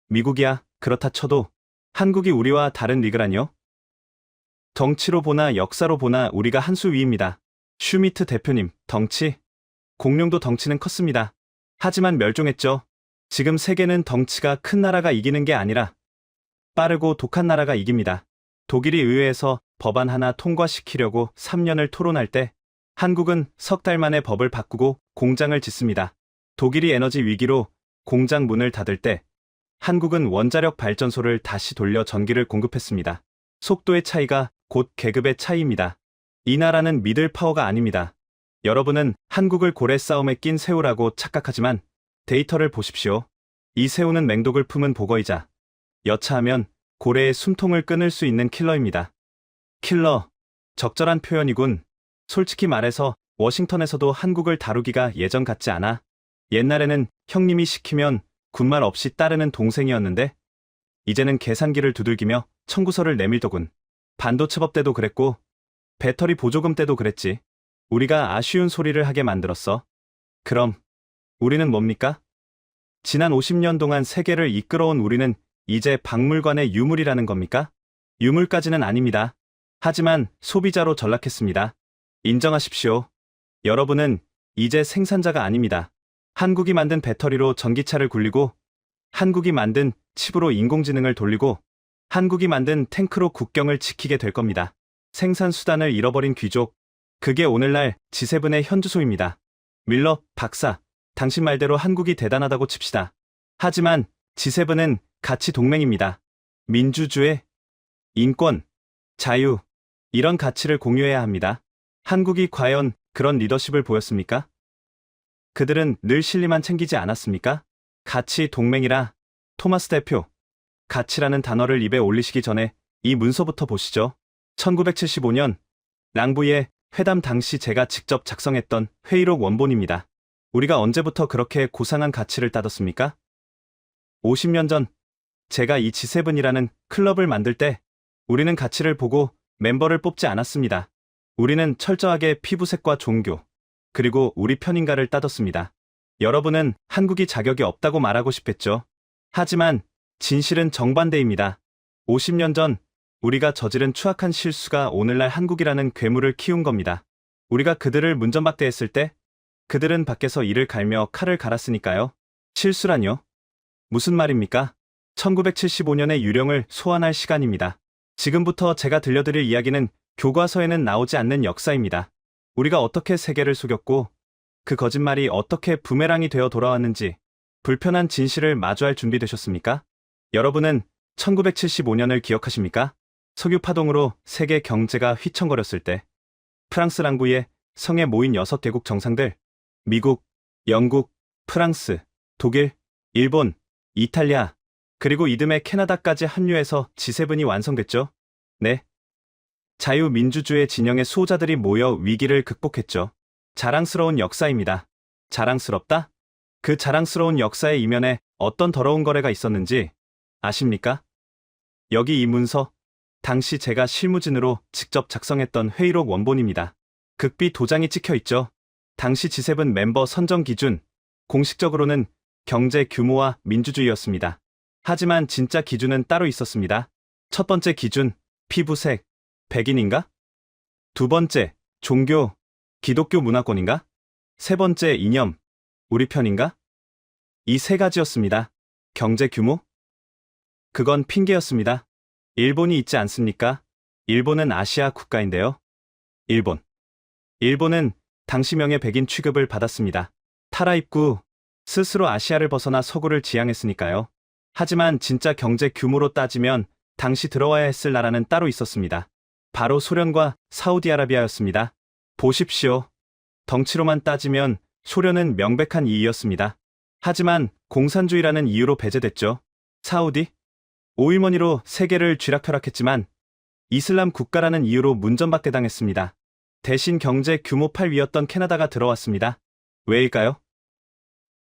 B: 미국이야 그렇다 쳐도 한국이 우리와 다른 리그라뇨? 덩치로 보나 역사로 보나 우리가 한 수 위입니다. 슈미트 대표님, 덩치? 공룡도 덩치는 컸습니다. 하지만 멸종했죠. 지금 세계는 덩치가 큰 나라가 이기는 게 아니라 빠르고 독한 나라가 이깁니다. 독일이 의회에서 법안 하나 통과시키려고 3년을 토론할 때 한국은 석 달 만에 법을 바꾸고 공장을 짓습니다. 독일이 에너지 위기로 공장 문을 닫을 때 한국은 원자력 발전소를 다시 돌려 전기를 공급했습니다. 속도의 차이가 곧 계급의 차이입니다. 이 나라는 미들 파워가 아닙니다. 여러분은 한국을 고래 싸움에 낀 새우라고 착각하지만 데이터를 보십시오. 이 새우는 맹독을 품은 보거이자 여차하면 고래의 숨통을 끊을 수 있는 킬러입니다. 킬러, 적절한 표현이군. 솔직히 말해서 워싱턴에서도 한국을 다루기가 예전 같지 않아. 옛날에는 형님이 시키면 군말 없이 따르는 동생이었는데 이제는 계산기를 두들기며 청구서를 내밀더군. 반도체법 때도 그랬고 배터리 보조금 때도 그랬지. 우리가 아쉬운 소리를 하게 만들었어. 그럼 우리는 뭡니까? 지난 50년 동안 세계를 이끌어온 우리는 이제 박물관의 유물이라는 겁니까? 유물까지는 아닙니다. 하지만 소비자로 전락했습니다. 인정하십시오. 여러분은 이제 생산자가 아닙니다. 한국이 만든 배터리로 전기차를 굴리고 한국이 만든 칩으로 인공지능을 돌리고 한국이 만든 탱크로 국경을 지키게 될 겁니다. 생산 수단을 잃어버린 귀족, 그게 오늘날 G7의 현주소입니다. 밀러 박사, 당신 말대로 한국이 대단하다고 칩시다. 하지만 G7은 가치 동맹입니다. 민주주의, 인권, 자유, 이런 가치를 공유해야 합니다. 한국이 과연 그런 리더십을 보였습니까? 그들은 늘 실리만 챙기지 않았습니까? 가치 동맹이라. 토마스 대표, 가치라는 단어를 입에 올리시기 전에 이 문서부터 보시죠. 1975년 랑부의 회담 당시 제가 직접 작성했던 회의록 원본입니다. 우리가 언제부터 그렇게 고상한 가치를 따졌습니까? 50년 전 제가 이 G7이라는 클럽을 만들 때 우리는 가치를 보고 멤버를 뽑지 않았습니다. 우리는 철저하게 피부색과 종교, 그리고 우리 편인가를 따졌습니다. 여러분은 한국이 자격이 없다고 말하고 싶겠죠. 하지만 진실은 정반대입니다. 50년 전 우리가 저지른 추악한 실수가 오늘날 한국이라는 괴물을 키운 겁니다. 우리가 그들을 문전박대했을 때 그들은 밖에서 이를 갈며 칼을 갈았으니까요. 실수라뇨? 무슨 말입니까? 1975년의 유령을 소환할 시간입니다. 지금부터 제가 들려드릴 이야기는 교과서에는 나오지 않는 역사입니다. 우리가 어떻게 세계를 속였고 그 거짓말이 어떻게 부메랑이 되어 돌아왔는지 불편한 진실을 마주할 준비되셨습니까? 여러분은 1975년을 기억하십니까? 석유 파동으로 세계 경제가 휘청거렸을 때 프랑스 랑부의 성에 모인 6개국 정상들, 미국, 영국, 프랑스, 독일, 일본, 이탈리아, 그리고 이듬해 캐나다까지 합류해서 G7이 완성됐죠. 네. 자유민주주의 진영의 수호자들이 모여 위기를 극복했죠. 자랑스러운 역사입니다. 자랑스럽다? 그 자랑스러운 역사의 이면에 어떤 더러운 거래가 있었는지 아십니까? 여기 이 문서, 당시 제가 실무진으로 직접 작성했던 회의록 원본입니다. 극비 도장이 찍혀 있죠. 당시 G7 멤버 선정 기준, 공식적으로는 경제 규모와 민주주의였습니다. 하지만 진짜 기준은 따로 있었습니다. 첫 번째 기준, 피부색, 백인인가? 두 번째, 종교, 기독교 문화권인가? 세 번째, 이념, 우리 편인가? 이 세 가지였습니다. 경제 규모? 그건 핑계였습니다. 일본이 있지 않습니까? 일본은 아시아 국가인데요. 일본은 당시 명예 백인 취급을 받았습니다. 탈아입구, 스스로 아시아를 벗어나 서구를 지향했으니까요. 하지만 진짜 경제 규모로 따지면 당시 들어와야 했을 나라는 따로 있었습니다. 바로 소련과 사우디아라비아였습니다. 보십시오. 덩치로만 따지면 소련은 명백한 2위였습니다. 하지만 공산주의라는 이유로 배제됐죠. 사우디? 오일머니로 세계를 쥐락펴락했지만 이슬람 국가라는 이유로 문전박대 당했습니다. 대신 경제 규모 8위였던 캐나다가 들어왔습니다. 왜일까요?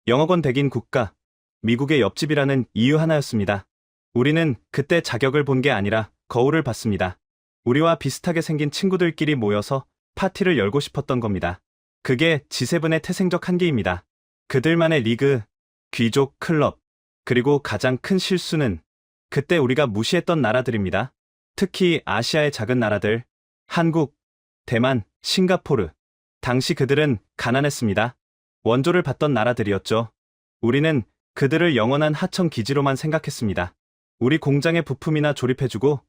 B: 영어권 백인 국가, 미국의 옆집이라는 이유 하나였습니다. 우리는 그때 자격을 본 게 아니라 거울을 봤습니다. 우리와 비슷하게 생긴 친구들끼리 모여서 파티를 열고 싶었던 겁니다. 그게 G7의 태생적 한계입니다. 그들만의 리그, 귀족 클럽, 그리고 가장 큰 실수는 그때 우리가 무시했던 나라들입니다. 특히 아시아의 작은 나라들, 한국, 대만, 싱가포르. 당시 그들은 가난했습니다. 원조를 받던 나라들이었죠. 우리는 그들을 영원한 하청 기지로만 생각했습니다. 우리 공장의 부품이나 조립해주고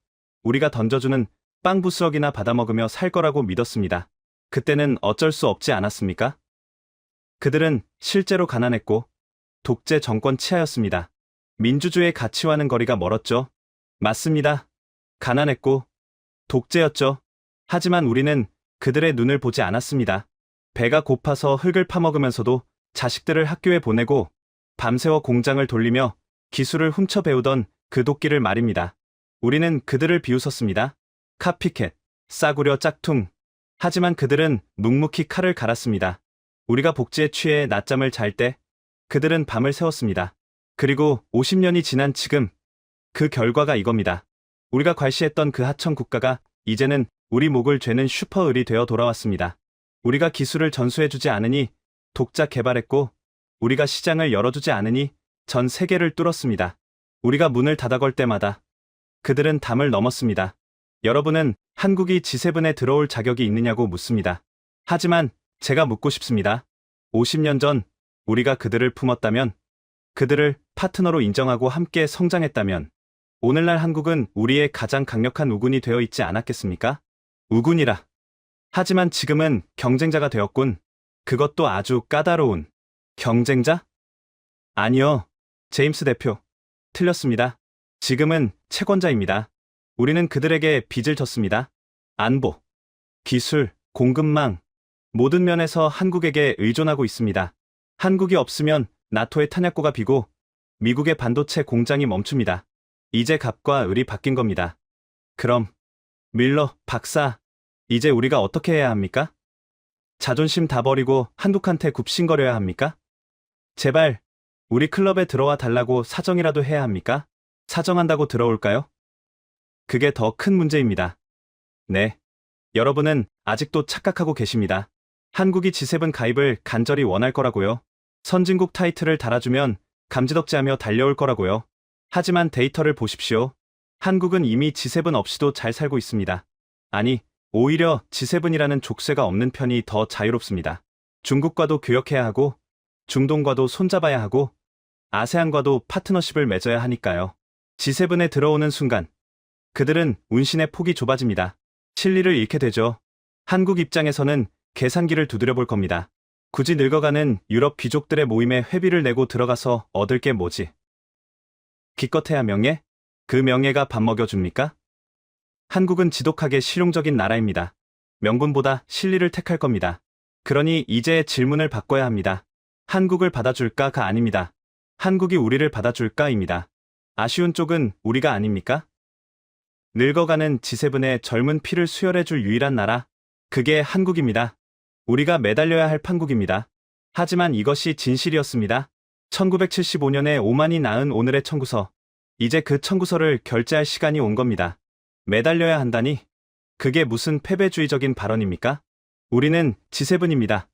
B: 우리가 던져주는 빵 부스럭이나 받아먹으며 살 거라고 믿었습니다. 그때는 어쩔 수 없지 않았습니까? 그들은 실제로 가난했고 독재 정권 치하였습니다. 민주주의의 가치와는 거리가 멀었죠. 맞습니다. 가난했고 독재였죠. 하지만 우리는 그들의 눈을 보지 않았습니다. 배가 고파서 흙을 파먹으면서도 자식들을 학교에 보내고 밤새워 공장을 돌리며 기술을 훔쳐 배우던 그 도끼를 말입니다. 우리는 그들을 비웃었습니다. 카피캣, 싸구려 짝퉁. 하지만 그들은 묵묵히 칼을 갈았습니다. 우리가 복지에 취해 낮잠을 잘 때 그들은 밤을 새웠습니다. 그리고 50년이 지난 지금 그 결과가 이겁니다. 우리가 괄시했던 그 하청 국가가 이제는 우리 목을 죄는 슈퍼을이 되어 돌아왔습니다. 우리가 기술을 전수해주지 않으니 독자 개발했고 우리가 시장을 열어주지 않으니 전 세계를 뚫었습니다. 우리가 문을 닫아걸 때마다 그들은 담을 넘었습니다. 여러분은 한국이 G7에 들어올 자격이 있느냐고 묻습니다. 하지만 제가 묻고 싶습니다. 50년 전 우리가 그들을 품었다면, 그들을 파트너로 인정하고 함께 성장했다면 오늘날 한국은 우리의 가장 강력한 우군이 되어 있지 않았겠습니까? 우군이라. 하지만 지금은 경쟁자가 되었군. 그것도 아주 까다로운 경쟁자? 아니요, 제임스 대표. 틀렸습니다. 지금은 채권자입니다. 우리는 그들에게 빚을 졌습니다. 안보, 기술, 공급망, 모든 면에서 한국에게 의존하고 있습니다. 한국이 없으면 나토의 탄약고가 비고 미국의 반도체 공장이 멈춥니다. 이제 갑과 을이 바뀐 겁니다. 그럼 밀러 박사, 이제 우리가 어떻게 해야 합니까? 자존심 다 버리고 한국한테 굽신거려야 합니까? 제발 우리 클럽에 들어와 달라고 사정이라도 해야 합니까? 사정한다고 들어올까요? 그게 더 큰 문제입니다. 네, 여러분은 아직도 착각하고 계십니다. 한국이 G7 가입을 간절히 원할 거라고요. 선진국 타이틀을 달아주면 감지덕지하며 달려올 거라고요. 하지만 데이터를 보십시오. 한국은 이미 G7 없이도 잘 살고 있습니다. 아니, 오히려 G7이라는 족쇄가 없는 편이 더 자유롭습니다. 중국과도 교역해야 하고, 중동과도 손잡아야 하고, 아세안과도 파트너십을 맺어야 하니까요. G7에 들어오는 순간, 그들은 운신의 폭이 좁아집니다. 실리를 잃게 되죠. 한국 입장에서는 계산기를 두드려 볼 겁니다. 굳이 늙어가는 유럽 귀족들의 모임에 회비를 내고 들어가서 얻을 게 뭐지? 기껏해야 명예? 그 명예가 밥 먹여줍니까? 한국은 지독하게 실용적인 나라입니다. 명분보다 실리를 택할 겁니다. 그러니 이제 질문을 바꿔야 합니다. 한국을 받아줄까가 아닙니다. 한국이 우리를 받아줄까입니다. 아쉬운 쪽은 우리가 아닙니까? 늙어가는 G7의 젊은 피를 수혈해줄 유일한 나라, 그게 한국입니다. 우리가 매달려야 할 판국입니다. 하지만 이것이 진실이었습니다. 1975년에 오만이 낳은 오늘의 청구서, 이제 그 청구서를 결제할 시간이 온 겁니다. 매달려야 한다니? 그게 무슨 패배주의적인 발언입니까? 우리는 G7입니다.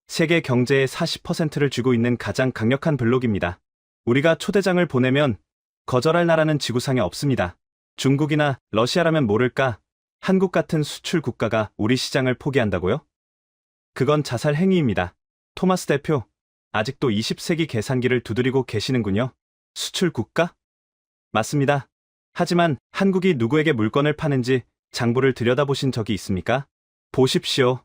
B: 세계 경제의 40%를 쥐고 있는 가장 강력한 블록입니다. 우리가 초대장을 보내면 거절할 나라는 지구상에 없습니다. 중국이나 러시아라면 모를까? 한국 같은 수출 국가가 우리 시장을 포기한다고요? 그건 자살 행위입니다. 토마스 대표, 아직도 20세기 계산기를 두드리고 계시는군요. 수출 국가? 맞습니다. 하지만 한국이 누구에게 물건을 파는지 장부를 들여다보신 적이 있습니까? 보십시오.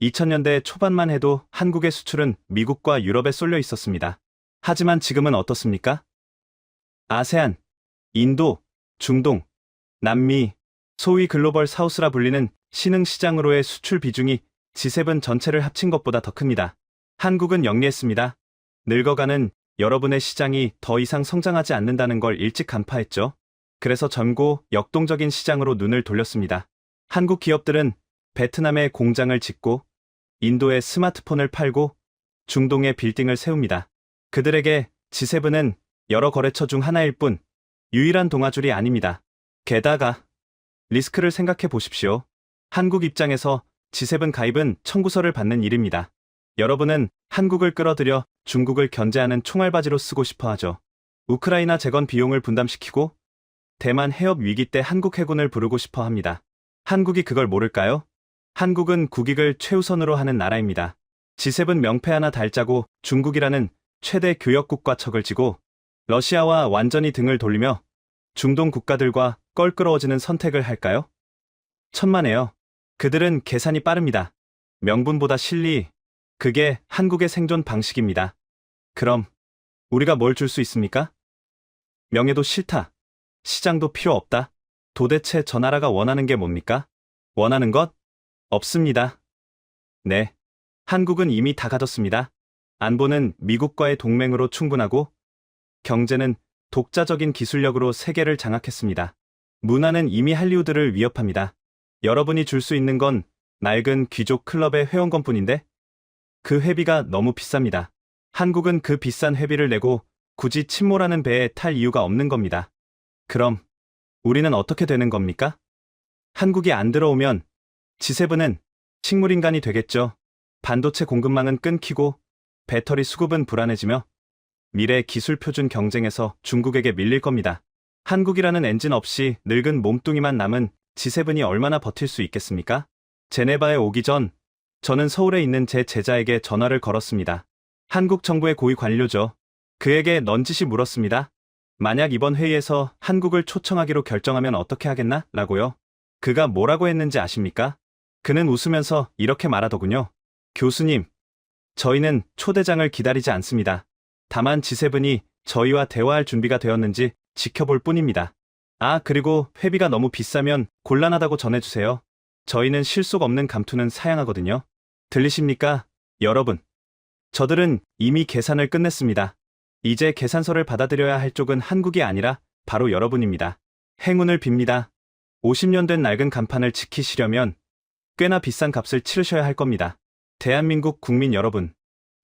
B: 2000년대 초반만 해도 한국의 수출은 미국과 유럽에 쏠려 있었습니다. 하지만 지금은 어떻습니까? 아세안, 인도, 중동, 남미, 소위 글로벌 사우스라 불리는 신흥시장으로의 수출 비중이 G7 전체를 합친 것보다 더 큽니다. 한국은 영리했습니다. 늙어가는 여러분의 시장이 더 이상 성장하지 않는다는 걸 일찍 간파했죠. 그래서 젊고 역동적인 시장으로 눈을 돌렸습니다. 한국 기업들은 베트남에 공장을 짓고 인도에 스마트폰을 팔고 중동에 빌딩을 세웁니다. 그들에게 G7은 여러 거래처 중 하나일 뿐 유일한 동아줄이 아닙니다. 게다가 리스크를 생각해 보십시오. 한국 입장에서 G7 가입은 청구서를 받는 일입니다. 여러분은 한국을 끌어들여 중국을 견제하는 총알바지로 쓰고 싶어 하죠. 우크라이나 재건 비용을 분담시키고 대만 해협 위기 때 한국 해군을 부르고 싶어 합니다. 한국이 그걸 모를까요? 한국은 국익을 최우선으로 하는 나라입니다. G7 명패 하나 달자고 중국이라는 최대 교역국과 척을 지고 러시아와 완전히 등을 돌리며 중동 국가들과 껄끄러워지는 선택을 할까요? 천만에요. 그들은 계산이 빠릅니다. 명분보다 실리, 그게 한국의 생존 방식입니다. 그럼 우리가 뭘 줄 수 있습니까? 명예도 싫다. 시장도 필요 없다. 도대체 저 나라가 원하는 게 뭡니까? 원하는 것? 없습니다. 네. 한국은 이미 다 가졌습니다. 안보는 미국과의 동맹으로 충분하고 경제는 독자적인 기술력으로 세계를 장악했습니다. 문화는 이미 할리우드를 위협합니다. 여러분이 줄 수 있는 건 낡은 귀족 클럽의 회원권뿐인데 그 회비가 너무 비쌉니다. 한국은 그 비싼 회비를 내고 굳이 침몰하는 배에 탈 이유가 없는 겁니다. 그럼 우리는 어떻게 되는 겁니까? 한국이 안 들어오면 G7은 식물인간이 되겠죠. 반도체 공급망은 끊기고 배터리 수급은 불안해지며 미래 기술 표준 경쟁에서 중국에게 밀릴 겁니다. 한국이라는 엔진 없이 늙은 몸뚱이만 남은 G7이 얼마나 버틸 수 있겠습니까? 제네바에 오기 전 저는 서울에 있는 제 제자에게 전화를 걸었습니다. 한국 정부의 고위 관료죠. 그에게 넌지시 물었습니다. 만약 이번 회의에서 한국을 초청하기로 결정하면 어떻게 하겠나? 라고요. 그가 뭐라고 했는지 아십니까? 그는 웃으면서 이렇게 말하더군요. 교수님, 저희는 초대장을 기다리지 않습니다. 다만 G7이 저희와 대화할 준비가 되었는지 지켜볼 뿐입니다. 아, 그리고 회비가 너무 비싸면 곤란하다고 전해주세요. 저희는 실속 없는 감투는 사양하거든요. 들리십니까? 여러분. 저들은 이미 계산을 끝냈습니다. 이제 계산서를 받아들여야 할 쪽은 한국이 아니라 바로 여러분입니다. 행운을 빕니다. 50년 된 낡은 간판을 지키시려면 꽤나 비싼 값을 치르셔야 할 겁니다. 대한민국 국민 여러분.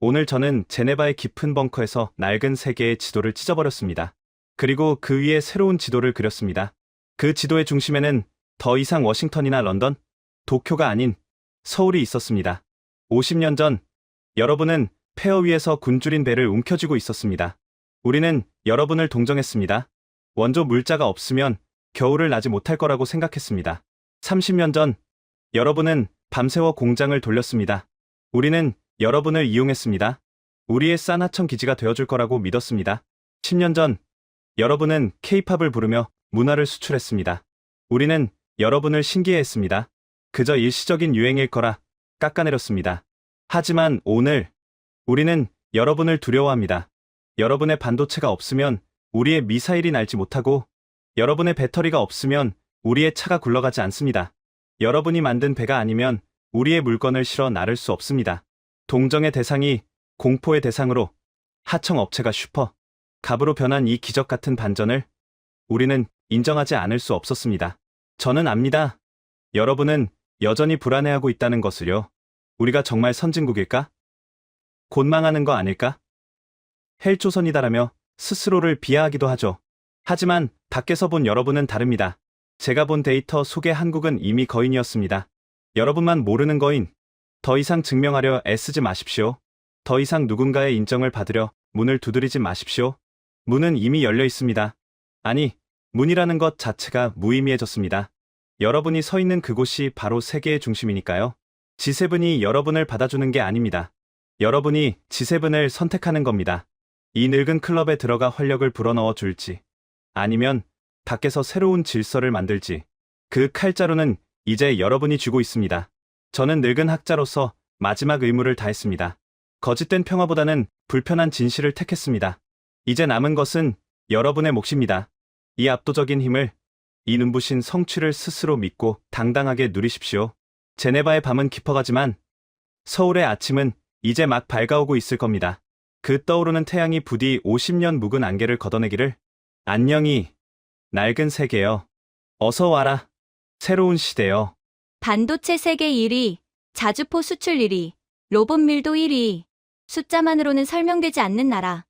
B: 오늘 저는 제네바의 깊은 벙커에서 낡은 세계의 지도를 찢어버렸습니다. 그리고 그 위에 새로운 지도를 그렸습니다. 그 지도의 중심에는 더 이상 워싱턴이나 런던, 도쿄가 아닌 서울이 있었습니다. 50년 전 여러분은 폐허 위에서 굶주린 배를 움켜쥐고 있었습니다. 우리는 여러분을 동정했습니다. 원조 물자가 없으면 겨울을 나지 못할 거라고 생각했습니다. 30년 전 여러분은 밤새워 공장을 돌렸습니다. 우리는 여러분을 이용했습니다. 우리의 싼 하청 기지가 되어줄 거라고 믿었습니다. 10년 전 여러분은 K-팝을 부르며 문화를 수출했습니다. 우리는 여러분을 신기해했습니다. 그저 일시적인 유행일 거라 깎아내렸습니다. 하지만 오늘 우리는 여러분을 두려워합니다. 여러분의 반도체가 없으면 우리의 미사일이 날지 못하고 여러분의 배터리가 없으면 우리의 차가 굴러가지 않습니다. 여러분이 만든 배가 아니면 우리의 물건을 실어 나를 수 없습니다. 동정의 대상이 공포의 대상으로 하청업체가 슈퍼 갑으로 변한 이 기적 같은 반전을 우리는 인정하지 않을 수 없었습니다. 저는 압니다. 여러분은 여전히 불안해하고 있다는 것을요. 우리가 정말 선진국일까? 곧 망하는 거 아닐까? 헬조선이다라며 스스로를 비하하기도 하죠. 하지만 밖에서 본 여러분은 다릅니다. 제가 본 데이터 속의 한국은 이미 거인이었습니다. 여러분만 모르는 거인. 더 이상 증명하려 애쓰지 마십시오. 더 이상 누군가의 인정을 받으려 문을 두드리지 마십시오. 문은 이미 열려 있습니다. 아니, 문이라는 것 자체가 무의미해졌습니다. 여러분이 서 있는 그곳이 바로 세계의 중심이니까요. G7이 여러분을 받아주는 게 아닙니다. 여러분이 G7을 선택하는 겁니다. 이 늙은 클럽에 들어가 활력을 불어넣어 줄지, 아니면 밖에서 새로운 질서를 만들지, 그 칼자루는 이제 여러분이 쥐고 있습니다. 저는 늙은 학자로서 마지막 의무를 다했습니다. 거짓된 평화보다는 불편한 진실을 택했습니다. 이제 남은 것은 여러분의 몫입니다. 이 압도적인 힘을, 이 눈부신 성취를 스스로 믿고 당당하게 누리십시오. 제네바의 밤은 깊어가지만 서울의 아침은 이제 막 밝아오고 있을 겁니다. 그 떠오르는 태양이 부디 50년 묵은 안개를 걷어내기를. 안녕히, 낡은 세계여. 어서 와라. 새로운 시대여.
C: 반도체 세계 1위, 자주포 수출 1위, 로봇 밀도 1위. 숫자만으로는 설명되지 않는 나라.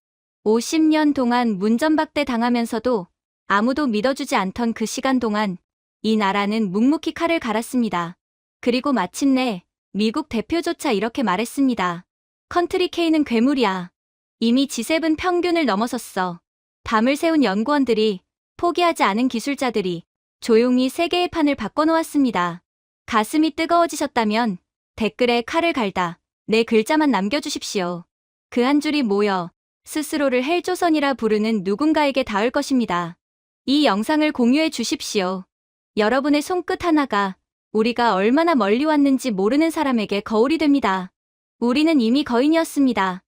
C: 50년 동안 문전박대 당하면서도 아무도 믿어주지 않던 그 시간 동안 이 나라는 묵묵히 칼을 갈았습니다. 그리고 마침내 미국 대표조차 이렇게 말했습니다. 컨트리 K는 괴물이야. 이미 G7 평균을 넘어섰어. 밤을 새운 연구원들이, 포기하지 않은 기술자들이 조용히 세계의 판을 바꿔놓았습니다. 가슴이 뜨거워지셨다면 댓글에 칼을 갈다 네 글자만 남겨주십시오. 그 한 줄이 모여 스스로를 헬조선이라 부르는 누군가에게 닿을 것입니다. 이 영상을 공유해 주십시오. 여러분의 손끝 하나가 우리가 얼마나 멀리 왔는지 모르는 사람에게 거울이 됩니다. 우리는 이미 거인이었습니다.